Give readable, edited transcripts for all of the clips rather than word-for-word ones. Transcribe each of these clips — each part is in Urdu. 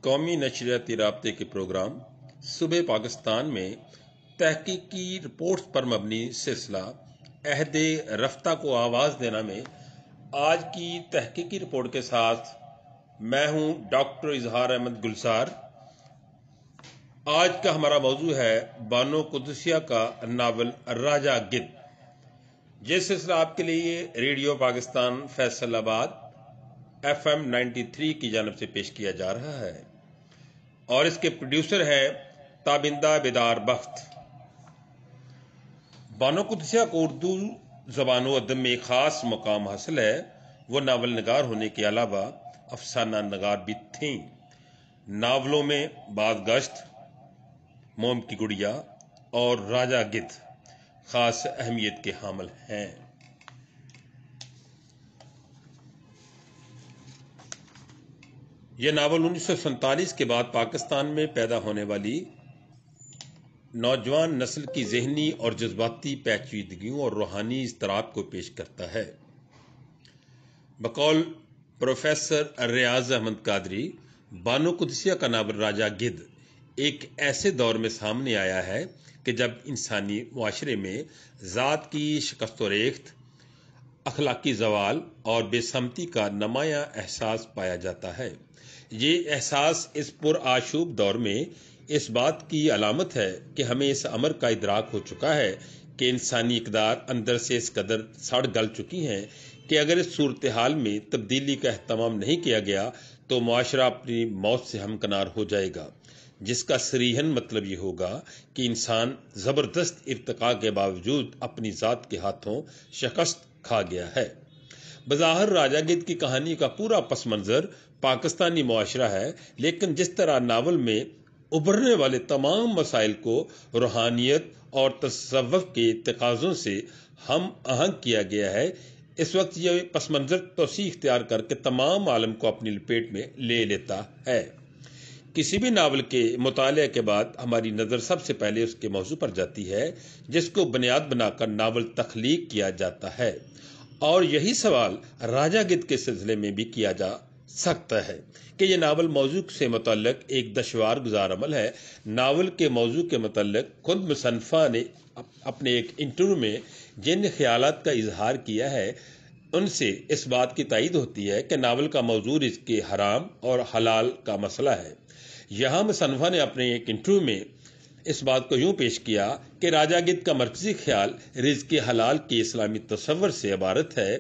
قومی نشریاتی رابطے کے پروگرام صبح پاکستان میں تحقیقی رپورٹس پر مبنی سلسلہ عہد رفتہ کو آواز دینا میں آج کی تحقیقی رپورٹ کے ساتھ میں ہوں ڈاکٹر اظہار احمد گلزار۔ آج کا ہمارا موضوع ہے بانو قدسیہ کا ناول راجہ گدھ۔ یہ سلسلہ آپ کے لیے ریڈیو پاکستان فیصل آباد FM 93 کی جانب سے پیش کیا جا رہا ہے اور اس کے پروڈیوسر ہیں تابندہ بیدار بخت۔ بانو قدسیہ کو اردو زبان و ادب میں ایک خاص مقام حاصل ہے۔ وہ ناول نگار ہونے کے علاوہ افسانہ نگار بھی تھیں۔ ناولوں میں بازگشت، موم کی گڑیا اور راجہ گدھ خاص اہمیت کے حامل ہیں۔ یہ ناول 1947 کے بعد پاکستان میں پیدا ہونے والی نوجوان نسل کی ذہنی اور جذباتی پیچیدگیوں اور روحانی اضطراب کو پیش کرتا ہے۔ بقول پروفیسر ریاض احمد قادری، بانو قدسیہ کا ناول راجہ گدھ ایک ایسے دور میں سامنے آیا ہے کہ جب انسانی معاشرے میں ذات کی شکست و ریخت، اخلاقی زوال اور بے سمتی کا نمایاں احساس پایا جاتا ہے۔ یہ احساس اس پرآشوب دور میں اس بات کی علامت ہے کہ ہمیں اس امر کا ادراک ہو چکا ہے کہ انسانی اقدار اندر سے اس قدر سڑ گل چکی ہیں کہ اگر اس صورتحال میں تبدیلی کا اہتمام نہیں کیا گیا تو معاشرہ اپنی موت سے ہمکنار ہو جائے گا، جس کا صریحاً مطلب یہ ہوگا کہ انسان زبردست ارتقاء کے باوجود اپنی ذات کے ہاتھوں شکست کھا گیا ہے۔ بظاہر راجہ گدھ کی کہانی کا پورا پس منظر پاکستانی معاشرہ ہے، لیکن جس طرح ناول میں ابھرنے والے تمام مسائل کو روحانیت اور تصوف کے تقاضوں سے ہم آہنگ کیا گیا ہے، اس وقت یہ پس منظر توسیع اختیار کر کے تمام عالم کو اپنی لپیٹ میں لے لیتا ہے۔ کسی بھی ناول کے مطالعے کے بعد ہماری نظر سب سے پہلے اس کے موضوع پر جاتی ہے جس کو بنیاد بنا کر ناول تخلیق کیا جاتا ہے، اور یہی سوال راجہ گدھ کے سلسلے میں بھی کیا جا سکتا ہے کہ یہ ناول موضوع سے متعلق ایک دشوار گزار عمل ہے۔ ناول کے موضوع کے متعلق خود مصنفہ نے اپنے ایک انٹرویو میں جن خیالات کا اظہار کیا ہے ان سے اس بات کی تائید ہوتی ہے کہ ناول کا موضوع رزق حرام اور حلال کا مسئلہ ہے۔ یہاں مصنفہ نے اپنے ایک انٹرویو میں اس بات کو یوں پیش کیا کہ راجہ گدھ کا مرکزی خیال رزق حلال کے اسلامی تصور سے عبارت ہے۔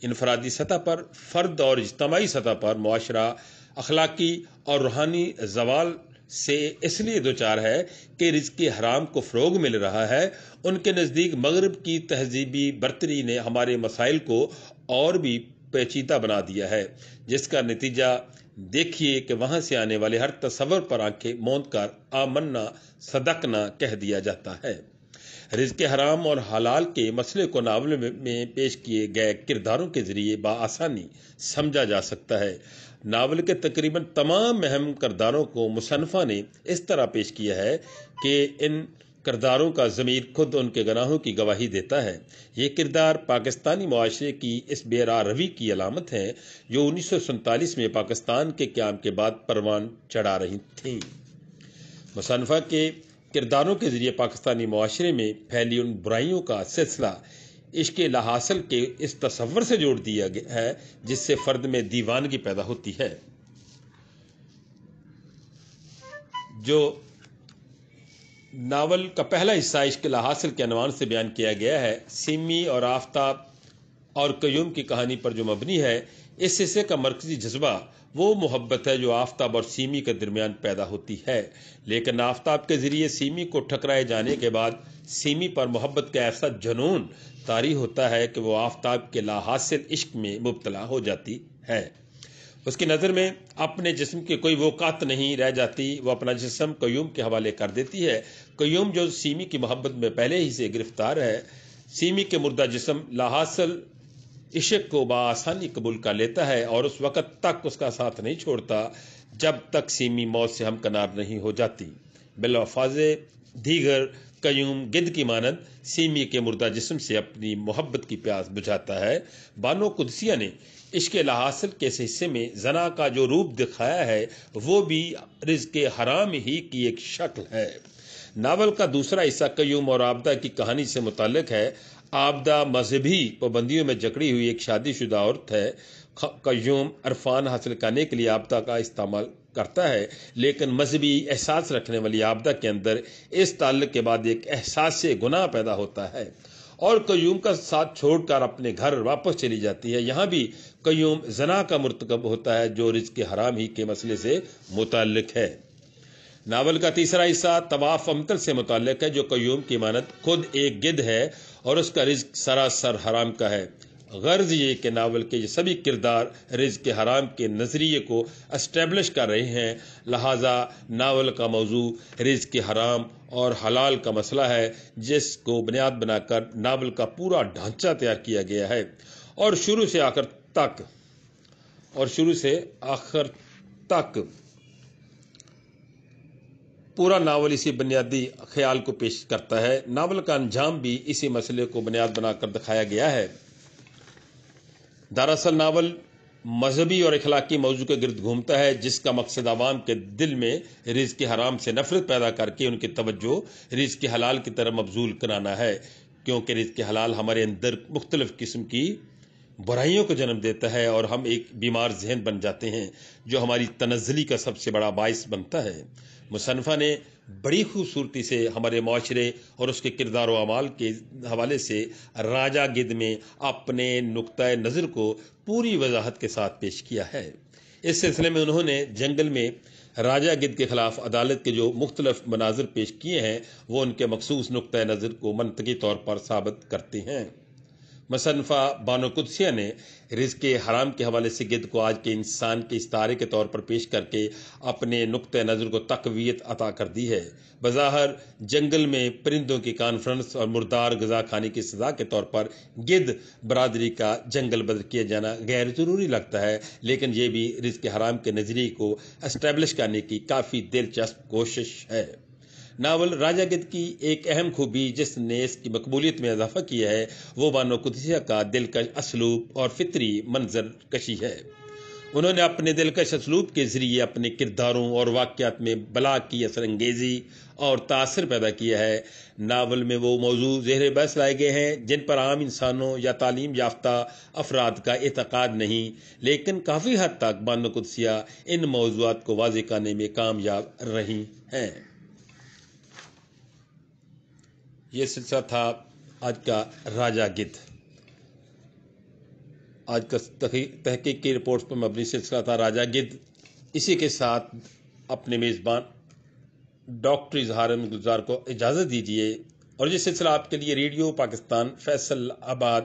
انفرادی سطح پر فرد اور اجتماعی سطح پر معاشرہ اخلاقی اور روحانی زوال سے اس لیے دوچار ہے کہ رزق حرام کو فروغ مل رہا ہے۔ ان کے نزدیک مغرب کی تہذیبی برتری نے ہمارے مسائل کو اور بھی پیچیدہ بنا دیا ہے، جس کا نتیجہ دیکھیے کہ وہاں سے آنے والے ہر تصور پر آنکھیں موند کر آمنا صدقنا کہہ دیا جاتا ہے۔ رزق حرام اور حلال کے مسئلے کو ناول میں پیش کیے گئے کرداروں کے ذریعے بآسانی سمجھا جا سکتا ہے۔ ناول کے تقریباً تمام اہم کرداروں کو مصنفہ نے اس طرح پیش کیا ہے کہ ان کرداروں کا ضمیر خود ان کے گناہوں کی گواہی دیتا ہے۔ یہ کردار پاکستانی معاشرے کی اس بے راہ روی کی علامت ہیں جو 1947 میں پاکستان کے قیام کے بعد پروان چڑھا رہی تھیں۔ مصنفہ کے کرداروں کے ذریعے پاکستانی معاشرے میں پھیلی ان برائیوں کا سلسلہ عشق لاحاصل کے اس تصور سے جوڑ دیا گیا ہے جس سے فرد میں دیوانگی پیدا ہوتی ہے۔ جو ناول کا پہلا حصہ عشق لاحاصل کے عنوان سے بیان کیا گیا ہے، سیمی اور آفتاب اور قیوم کی کہانی پر جو مبنی ہے، اس حصے کا مرکزی جذبہ وہ محبت ہے جو آفتاب اور سیمی کے درمیان پیدا ہوتی ہے، لیکن آفتاب کے ذریعے سیمی کو ٹھکرائے جانے کے بعد سیمی پر محبت کا ایسا جنون طاری ہوتا ہے کہ وہ آفتاب کے لاحاصل عشق میں مبتلا ہو جاتی ہے۔ اس کی نظر میں اپنے جسم کی کوئی وقعت نہیں رہ جاتی، وہ اپنا جسم قیوم کے حوالے کر دیتی ہے۔ قیوم جو سیمی کی محبت میں پہلے ہی سے گرفتار ہے، سیمی کے مردہ جسم لاحاصل عشق کو بآسانی قبول کر لیتا ہے اور اس وقت تک اس کا ساتھ نہیں چھوڑتا جب تک سیمی موت سے ہمکنار نہیں ہو جاتی۔ بالفاظ دیگر قیوم گدھ کی مانند سیمی کے مردہ جسم سے اپنی محبت کی پیاس بجھاتا ہے۔ بانو قدسیہ نے عشق لاحاصل کے اس حصے میں زنا کا جو روپ دکھایا ہے وہ بھی رزق حرام ہی کی ایک شکل ہے۔ ناول کا دوسرا حصہ قیوم اور عابدہ کی کہانی سے متعلق ہے۔ عابدہ مذہبی پابندیوں میں جکڑی ہوئی ایک شادی شدہ عورت ہے۔ قیوم عرفان حاصل کرنے کے لیے عابدہ کا استعمال کرتا ہے، لیکن مذہبی احساس رکھنے والی عابدہ کے اندر اس تعلق کے بعد ایک احساس گناہ پیدا ہوتا ہے اور قیوم کا ساتھ چھوڑ کر اپنے گھر واپس چلی جاتی ہے۔ یہاں بھی قیوم زنا کا مرتکب ہوتا ہے جو رزق حرام ہی کے مسئلے سے متعلق ہے۔ ناول کا تیسرا حصہ طواف امتل سے متعلق ہے، جو قیوم کی مانند خود ایک گدھ ہے اور اس کا رزق سراسر حرام کا ہے۔ غرض یہ کہ ناول کے یہ سبھی کردار رزق حرام کے نظریے کو اسٹیبلش کر رہے ہیں، لہٰذا ناول کا موضوع رزق حرام اور حلال کا مسئلہ ہے، جس کو بنیاد بنا کر ناول کا پورا ڈھانچہ تیار کیا گیا ہے اور شروع سے آخر تک پورا ناول اسی بنیادی خیال کو پیش کرتا ہے۔ ناول کا انجام بھی اسی مسئلے کو بنیاد بنا کر دکھایا گیا ہے۔ دراصل ناول مذہبی اور اخلاقی موضوع کے گرد گھومتا ہے، جس کا مقصد عوام کے دل میں رزق حرام سے نفرت پیدا کر کے ان کی توجہ رزق حلال کی طرف مبذول کرانا ہے، کیونکہ رزق حلال ہمارے اندر مختلف قسم کی برائیوں کو جنم دیتا ہے اور ہم ایک بیمار ذہن بن جاتے ہیں جو ہماری تنزلی کا سب سے بڑا باعث بنتا ہے۔ مصنفہ نے بڑی خوبصورتی سے ہمارے معاشرے اور اس کے کردار و اعمال کے حوالے سے راجہ گدھ میں اپنے نقطۂ نظر کو پوری وضاحت کے ساتھ پیش کیا ہے۔ اس سلسلے میں انہوں نے جنگل میں راجہ گدھ کے خلاف عدالت کے جو مختلف مناظر پیش کیے ہیں وہ ان کے مخصوص نقطۂ نظر کو منطقی طور پر ثابت کرتے ہیں۔ مصنفہ بانو قدسیہ نے رزق حرام کے حوالے سے گدھ کو آج کے انسان کے استعارے کے طور پر پیش کر کے اپنے نقطۂ نظر کو تقویت عطا کر دی ہے۔ بظاہر جنگل میں پرندوں کی کانفرنس اور مردار غذا کھانے کی سزا کے طور پر گدھ برادری کا جنگل بدر کیا جانا غیر ضروری لگتا ہے، لیکن یہ بھی رزق حرام کے نظریے کو اسٹیبلش کرنے کی کافی دلچسپ کوشش ہے۔ ناول راجہ گدھ کی ایک اہم خوبی جس نے اس کی مقبولیت میں اضافہ کیا ہے وہ بانو قدسیہ کا دلکش اسلوب اور فطری منظر کشی ہے۔ انہوں نے اپنے دلکش اسلوب کے ذریعے اپنے کرداروں اور واقعات میں بلا کی اثر انگیزی اور تاثر پیدا کیا ہے۔ ناول میں وہ موضوع زیر بحث لائے گئے ہیں جن پر عام انسانوں یا تعلیم یافتہ افراد کا اعتقاد نہیں، لیکن کافی حد تک بانو قدسیہ ان موضوعات کو واضح کرنے میں کامیاب رہی ہیں۔ یہ سلسلہ تھا آج کا راجہ گدھ۔ آج کا تحقیقی رپورٹس پر مبنی سلسلہ تھا راجہ گدھ۔ اسی کے ساتھ اپنے میزبان ڈاکٹر اظہار احمد گلزار کو اجازت دیجیے، اور یہ سلسلہ آپ کے لیے ریڈیو پاکستان فیصل آباد